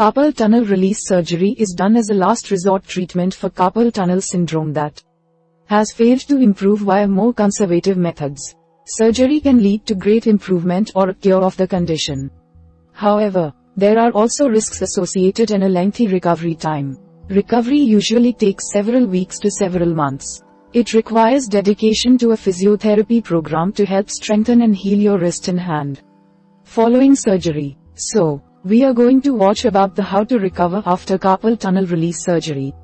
Carpal tunnel release surgery is done as a last resort treatment for carpal tunnel syndrome that has failed to improve via more conservative methods. Surgery can lead to great improvement or a cure of the condition. However, there are also risks associated and a lengthy recovery time. Recovery usually takes several weeks to several months. It requires dedication to a physiotherapy program to help strengthen and heal your wrist and hand following surgery. So, we are going to watch about the how to recover after carpal tunnel release surgery.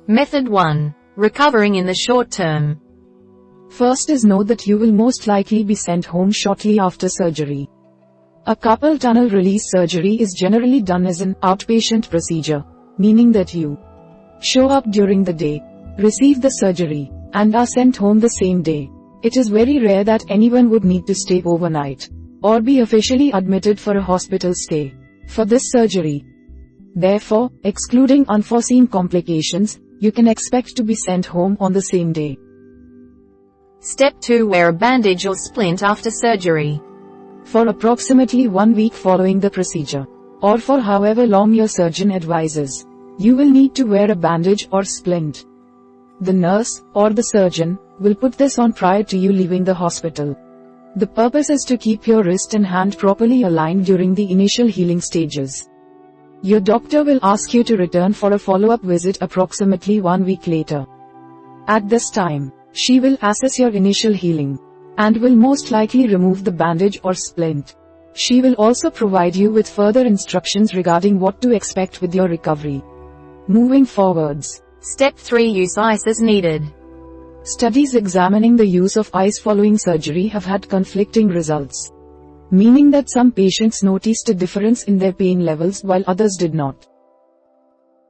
Method 1. Recovering in the short term. First is know that you will most likely be sent home shortly after surgery. A carpal tunnel release surgery is generally done as an outpatient procedure, meaning that you show up during the day, receive the surgery, and are sent home the same day. It is very rare that anyone would need to stay overnight or be officially admitted for a hospital stay for this surgery. Therefore, excluding unforeseen complications, you can expect to be sent home on the same day. Step 2. Wear a bandage or splint after surgery. For approximately 1 week following the procedure, or for however long your surgeon advises, you will need to wear a bandage or splint. The nurse, or the surgeon, will put this on prior to you leaving the hospital. The purpose is to keep your wrist and hand properly aligned during the initial healing stages. Your doctor will ask you to return for a follow-up visit approximately 1 week later. At this time, she will assess your initial healing, and will most likely remove the bandage or splint. She will also provide you with further instructions regarding what to expect with your recovery moving forwards. Step 3. Use ice as needed. Studies examining the use of ice following surgery have had conflicting results, meaning that some patients noticed a difference in their pain levels while others did not.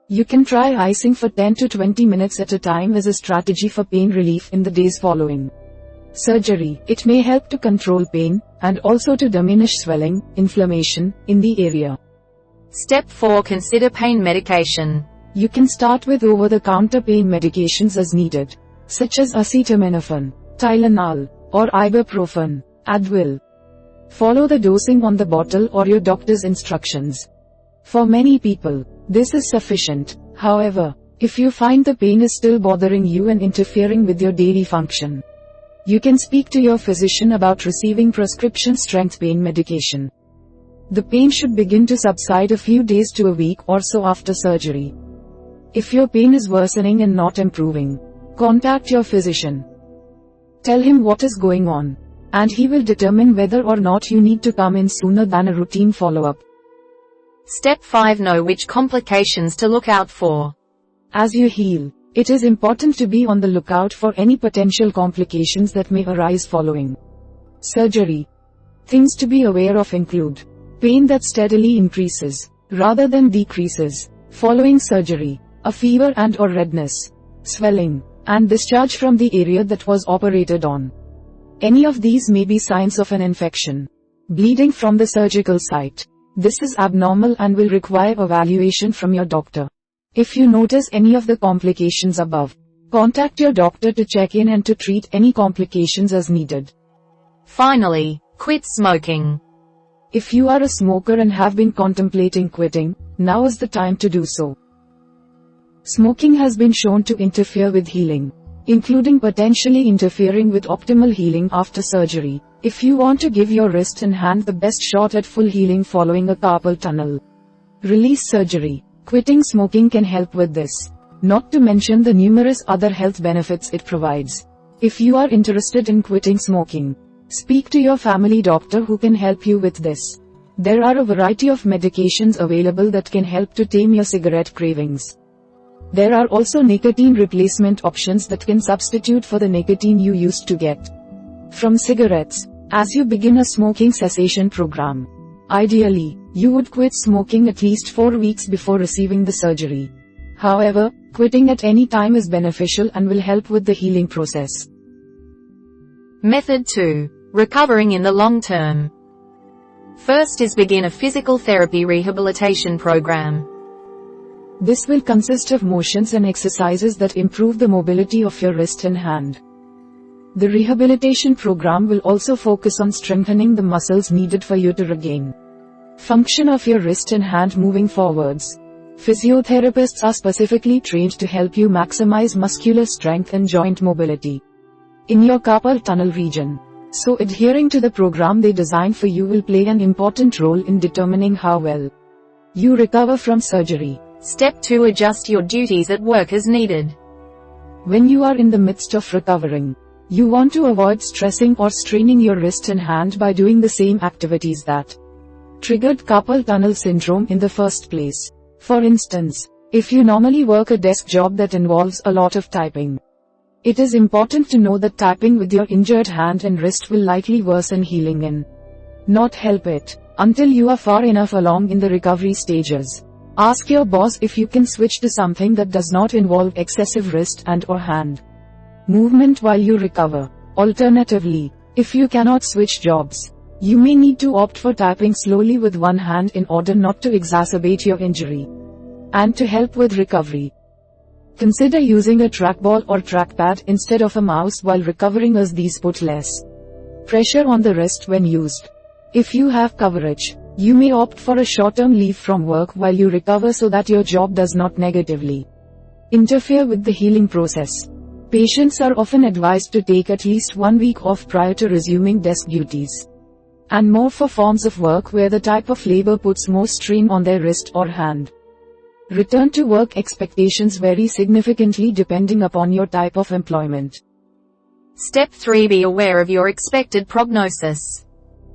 You can try icing for 10 to 20 minutes at a time as a strategy for pain relief in the days following surgery. It may help to control pain, and also to diminish swelling, inflammation, in the area. Step 4. Consider pain medication. You can start with over-the-counter pain medications as needed, such as acetaminophen, Tylenol, or ibuprofen, Advil. Follow the dosing on the bottle or your doctor's instructions. For many people, this is sufficient. However, if you find the pain is still bothering you and interfering with your daily function, you can speak to your physician about receiving prescription strength pain medication. The pain should begin to subside a few days to a week or so after surgery. If your pain is worsening and not improving, contact your physician. Tell him what is going on, and he will determine whether or not you need to come in sooner than a routine follow-up. Step 5. Know which complications to look out for. As you heal, it is important to be on the lookout for any potential complications that may arise following surgery. Things to be aware of include pain that steadily increases, rather than decreases, following surgery, a fever and/or redness, swelling, and discharge from the area that was operated on. Any of these may be signs of an infection. Bleeding from the surgical site. This is abnormal and will require evaluation from your doctor. If you notice any of the complications above, contact your doctor to check in and to treat any complications as needed. Finally, quit smoking. If you are a smoker and have been contemplating quitting, now is the time to do so. Smoking has been shown to interfere with healing, including potentially interfering with optimal healing after surgery. If you want to give your wrist and hand the best shot at full healing following a carpal tunnel release surgery, quitting smoking can help with this, not to mention the numerous other health benefits it provides. If you are interested in quitting smoking, speak to your family doctor who can help you with this. There are a variety of medications available that can help to tame your cigarette cravings. There are also nicotine replacement options that can substitute for the nicotine you used to get from cigarettes. As you begin a smoking cessation program, ideally, you would quit smoking at least 4 weeks before receiving the surgery. However, quitting at any time is beneficial and will help with the healing process. Method 2. Recovering in the long term. First is begin a physical therapy rehabilitation program. This will consist of motions and exercises that improve the mobility of your wrist and hand. The rehabilitation program will also focus on strengthening the muscles needed for you to regain Function of your wrist and hand moving forwards. Physiotherapists are specifically trained to help you maximize muscular strength and joint mobility in your carpal tunnel region. So adhering to the program they designed for you will play an important role in determining how well you recover from surgery. Step 2. Adjust your duties at work as needed. When you are in the midst of recovering, you want to avoid stressing or straining your wrist and hand by doing the same activities that triggered carpal tunnel syndrome in the first place. For instance, if you normally work a desk job that involves a lot of typing, it is important to know that typing with your injured hand and wrist will likely worsen healing and not help it. Until you are far enough along in the recovery stages, ask your boss if you can switch to something that does not involve excessive wrist and/or hand movement while you recover. Alternatively, if you cannot switch jobs, you may need to opt for typing slowly with one hand in order not to exacerbate your injury. And to help with recovery, consider using a trackball or trackpad instead of a mouse while recovering, as these put less pressure on the wrist when used. If you have coverage, you may opt for a short-term leave from work while you recover so that your job does not negatively interfere with the healing process. Patients are often advised to take at least 1 week off prior to resuming desk duties, and more for forms of work where the type of labor puts more strain on their wrist or hand. Return to work expectations vary significantly depending upon your type of employment. Step 3. Be aware of your expected prognosis.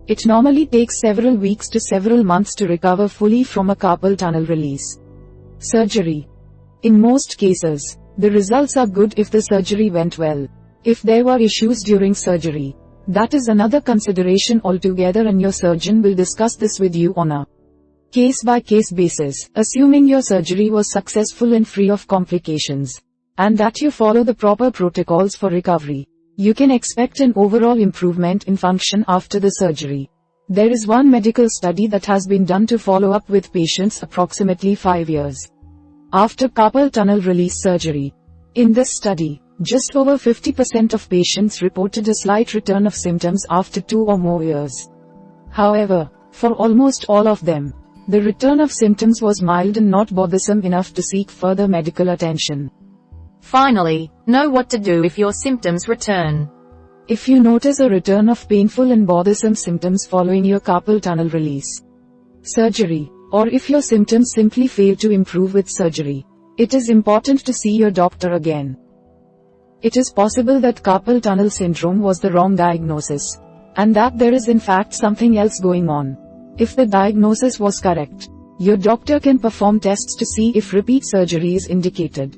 It normally takes several weeks to several months to recover fully from a carpal tunnel release surgery. In most cases, the results are good if the surgery went well. If there were issues during surgery, that is another consideration altogether, and your surgeon will discuss this with you on a case-by-case basis. Assuming your surgery was successful and free of complications, and that you follow the proper protocols for recovery, you can expect an overall improvement in function after the surgery. There is one medical study that has been done to follow up with patients approximately 5 years after carpal tunnel release surgery. In this study, just over 50% of patients reported a slight return of symptoms after 2 or more years. However, for almost all of them, the return of symptoms was mild and not bothersome enough to seek further medical attention. Finally, know what to do if your symptoms return. If you notice a return of painful and bothersome symptoms following your carpal tunnel release surgery, or if your symptoms simply fail to improve with surgery, it is important to see your doctor again. It is possible that carpal tunnel syndrome was the wrong diagnosis, and that there is in fact something else going on. If the diagnosis was correct, your doctor can perform tests to see if repeat surgery is indicated,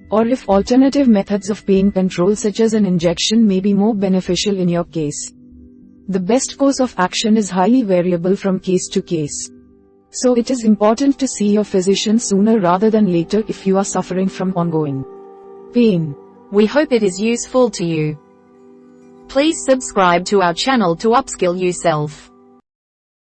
or if alternative methods of pain control such as an injection may be more beneficial in your case. The best course of action is highly variable from case to case. So it is important to see your physician sooner rather than later if you are suffering from ongoing pain. We hope it is useful to you. Please subscribe to our channel to upskill yourself.